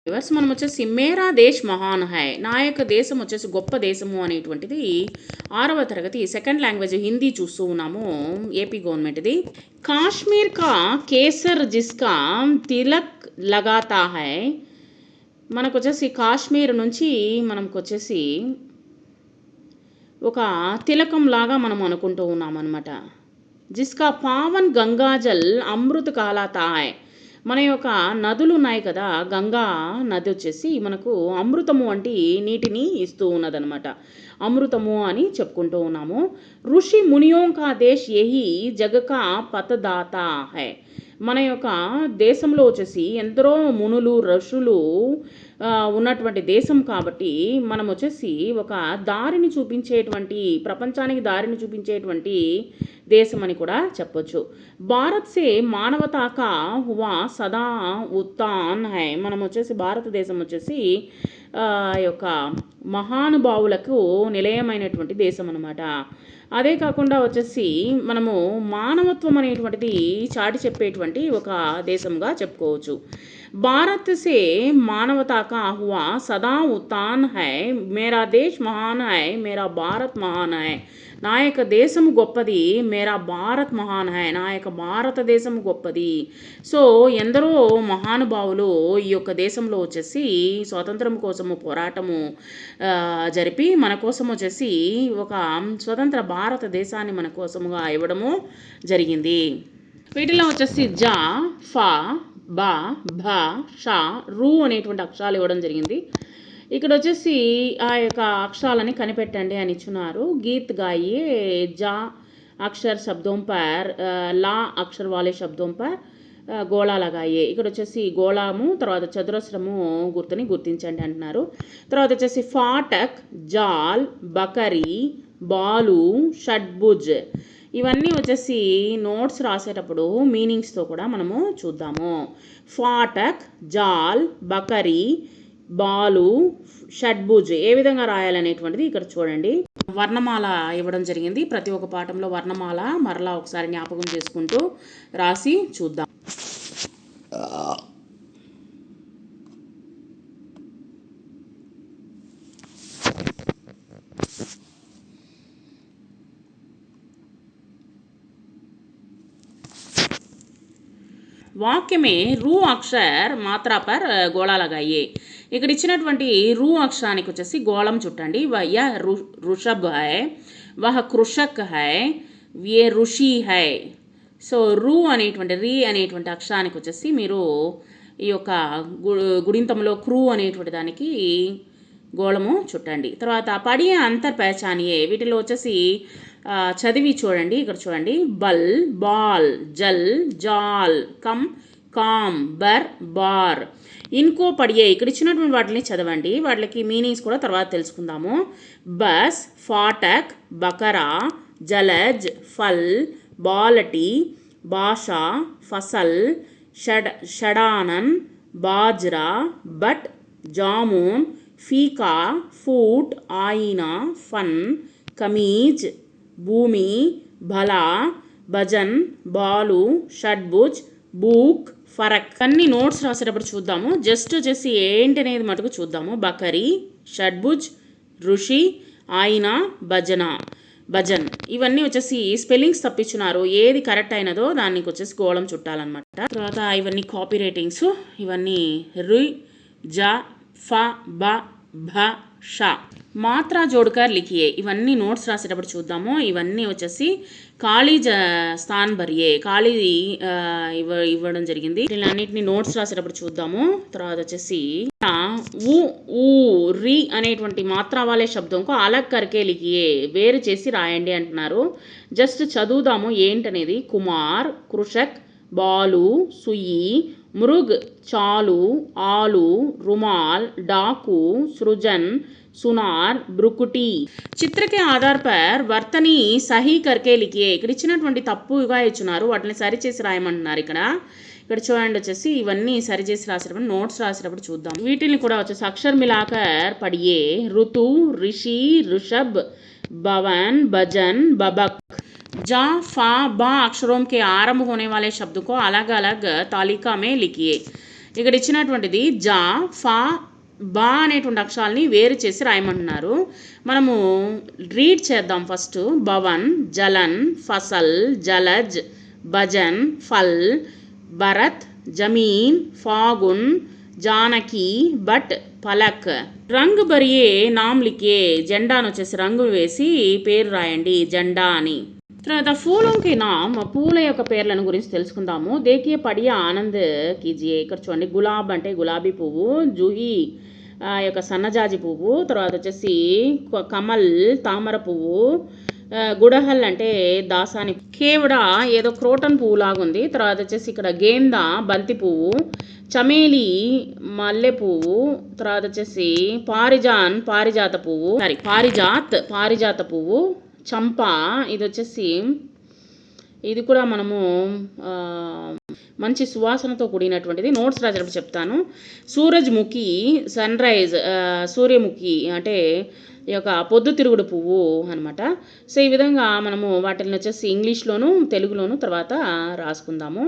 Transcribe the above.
Viewers మనం వచ్చేసి మేరా దేశ్ మహాన్ హై, నా యొక్క దేశం వచ్చేసి గొప్ప దేశము అనేటువంటిది 6వ తరగతి సెకండ్ లాంగ్వేజ్ హిందీ చూస్తూ ఉన్నాము. ఏపీ గవర్నమెంట్ది. కాశ్మీర్ కా కేసర్ జిస్కా తిలక్ లగాతా హై, మనకు వచ్చేసి కాశ్మీర్ నుంచి మనకు వచ్చేసి ఒక తిలకం లాగా మనం అనుకుంటూ ఉన్నాం అనమాట. జిస్కా పావన్ గంగాజల్ అమృత కాలాతా హై, మన యొక్క నదులు ఉన్నాయి కదా, గంగా నది వచ్చేసి మనకు అమృతము వంటి నీటిని ఇస్తూ ఉన్నదనమాట. అమృతము అని చెప్పుకుంటూ ఉన్నాము. ఋషి మునియోం కా దేశ్ యహీ జగకా పతదాతా హై, మన యొక్క దేశంలో వచ్చేసి ఎందరో మునులు ఋషులు ఉన్నటువంటి దేశం కాబట్టి మనం వచ్చేసి ఒక దారిని చూపించేటువంటి, ప్రపంచానికి దారిని చూపించేటువంటి దేశం అని కూడా చెప్పొచ్చు. భారత్ సే మానవతా కా హువా సదా ఉత్థాన్ హై, మనం వచ్చేసి భారతదేశం వచ్చేసి యొక్క మహానుభావులకు నిలయమైనటువంటి దేశం అనమాట. అదే కాకుండా వచ్చేసి మనము మానవత్వం అనేటువంటిది చాటి చెప్పేటువంటి ఒక దేశంగా చెప్పుకోవచ్చు. భారత్ సే మానవతా కా హువా సదా ఉత్థాన్ హై, మేరా దేశ్ మహాన్ హై, మేరా భారత్ మహాన్ హై, నా యొక్క దేశము గొప్పది, మేరా భారత్ మహాన్ హై, నా యొక్క భారతదేశం గొప్పది. సో ఎందరో మహానుభావులు ఈ యొక్క దేశంలో వచ్చేసి స్వాతంత్రం కోసము పోరాటము జరిపి మన కోసం వచ్చేసి ఒక స్వతంత్ర భారతదేశాన్ని మన కోసముగా ఇవ్వడము జరిగింది. వీటిలో వచ్చేసి జా, ఫా, బా, భా, షా, రు అనేటువంటి అక్షరాలు ఇవ్వడం జరిగింది. ఇక్కడ వచ్చేసి ఆ యొక్క అక్షరాలని కనిపెట్టండి అని ఇచ్చున్నారు. గీత్ గాయే జా అక్షర్ శబ్దం పర్, లా అక్షర్ వాలే శబ్దం పర్ గోళా లగాయే, ఇక్కడ వచ్చేసి గోళాము తర్వాత చతురస్రము గుర్తుని గుర్తించండి అంటున్నారు. తర్వాత వచ్చేసి ఫాటక్, జాల్, బకరీ, బాలు, షడ్భుజ్, ఇవన్నీ వచ్చేసి నోట్స్ రాసేటప్పుడు మీనింగ్స్తో కూడా మనము చూద్దాము. ఫాటక్, జాల్, బకరీ, బాలు, షడ్భుజ్ ఏ విధంగా రాయాలనేటువంటిది ఇక్కడ చూడండి. వర్ణమాల ఇవ్వడం జరిగింది. ప్రతి ఒక్క పాఠంలో వర్ణమాల మరలా ఒకసారి జ్ఞాపకం చేసుకుంటూ రాసి చూద్దాం. వాక్య మే రూ అక్షర్ మాత్రా పర్ గోళా లగాయే, ఇక్కడ ఇచ్చినటువంటి రూ అక్షరానికి వచ్చేసి గోళం చుట్టండి. Yeah Rishabh high, వహ Krushak high, ఏ ఋషి హై. సో రూ అనేటువంటి రీ అనేటువంటి అక్షరానికి వచ్చేసి మీరు ఈ యొక్క గుడింతంలో క్రూ అనేటువంటి దానికి గోళము చుట్టండి. తర్వాత పడియే అంతర్ పహచానియే, వీటిలో వచ్చేసి చదివి చూడండి. ఇక్కడ చూడండి. బల్, బాల్, జల్, జాల్, కమ్, కామ్, బర్, బార్. ఇన్కో పడియే, ఇక్కడ ఇచ్చినటువంటి వాటిని చదవండి. వాటికి మీనింగ్స్ కూడా తర్వాత తెలుసుకుందాము. బస్, ఫాటక్, బకరా, జలజ్, ఫల్, బాలటి, భాషా, ఫసల్, షడానన్, బాజ్రా, బట్, జామున్, ఫీకా, ఫూట్, ఆయినా, ఫన్, కమీజ్, భూమి, భలా, భజన్, బాలు, షడ్భుజ్, బూక్, ఫరక్. అన్ని నోట్స్ రాసేటప్పుడు చూద్దాము. జస్ట్ వచ్చేసి ఏంటి అనేది మటుకు చూద్దాము. బకరీ, షడ్భుజ్, ఋషి, ఆయినా, భజన్, ఇవన్నీ వచ్చేసి స్పెల్లింగ్స్ తప్పించున్నారు. ఏది కరెక్ట్ అయినదో దానికి వచ్చేసి గోళం చుట్టాలన్నమాట. తర్వాత ఇవన్నీ కాపీ రైటింగ్స్, ఇవన్నీ రు, జా, ఫా, బా, భ, షా. మాత్రా జోడ్కర్ లిఖియే, ఇవన్నీ నోట్స్ రాసేటప్పుడు చూద్దాము. ఇవన్నీ వచ్చేసి ఖాళీ స్థాన్ భరియే, ఖాళీ ఇవ్వడం జరిగింది. వీళ్ళన్నింటినీ నోట్స్ రాసేటప్పుడు చూద్దాము. తర్వాత వచ్చేసి ఊ, ఊ, రి అనేటువంటి మాత్రా వాలే శబ్దంకు అలగ్ కర్కే లిఖియే, వేరు చేసి రాయండి అంటున్నారు. జస్ట్ చదువుదాము ఏంటనేది. కుమార్, కృషక్, బాలు, సుయి, మృగ్, చాలు, ఆలు, రుమాల్, डाकू, सृजन, సునార్, బ్రుకుటి. చిత్ర కే ఆధార్ పర్ వర్తని సహీ కర్కే లిఖియే, ఇక్కడ ఇచ్చినటువంటి తప్పుగా ఇచ్చున్నారు, వాటిని సరిచేసి రాయమంటున్నారు. ఇక్కడ చూడండి వచ్చేసి ఇవన్నీ సరిచేసి రాసేటప్పుడు నోట్స్ రాసేటప్పుడు చూద్దాం. వీటిని కూడా వచ్చేసి అక్షర్ మిలాకర్ పడియే. ఋతు, రిషి, ऋषभ, भवन, भजन, बबक. जा, फा, बा अक्षरों के आरंभ होने वाले शब्द को अलग अलग तालिका में लिखिए. ఇక్కడ ఇచ్చినటువంటిది జా, ఫా, బా అనేటువంటి అక్షరాలని వేరు చేసి రాయమంటున్నారు. మనము రీడ్ చేద్దాం ఫస్ట్. భవన్, జలన్, ఫసల్, జలజ్, భజన్, ఫల్, భరత్, జమీన్, ఫాగున్, జానకి, బట్, పలక్. రంగు బరియే నామ్ లిఖే, జెండాను వచ్చేసి రంగు వేసి పేరు రాయండి, జెండా అని. తర్వాత ఫూలోంకి నామ్, పూల యొక్క పేర్లను గురించి తెలుసుకుందాము. దేకియే పడియా ఆనంద్ కీజియే. ఇక్కడ చూడండి, గులాబ్ అంటే గులాబీ పువ్వు, జూహీ యొక్క సన్నజాజి పువ్వు, తర్వాత వచ్చేసి కమల్ తామర పువ్వు, గుడహల్ అంటే దాసాని, కేవడ ఏదో క్రోటన్ పువ్వు లాగుంది. తర్వాత వచ్చేసి ఇక్కడ గేందా బంతి పువ్వు, చమేలి మల్లె పువ్వు, తర్వాత వచ్చేసి పారిజాత పువ్వు, పారిజాత పువ్వు, చంపా ఇది వచ్చేసి ఇది కూడా మనము మంచి సువాసనతో కూడినటువంటిది. నోట్స్ రాసేటప్పుడు చెప్తాను. సూరజ్ముఖి సన్ రైజ్, సూర్యముఖి అంటే ఈ యొక్క పొద్దుతిరుగుడు పువ్వు అనమాట. సో ఈ విధంగా మనము వాటిని వచ్చేసి ఇంగ్లీష్లోను తెలుగులోను తర్వాత రాసుకుందాము.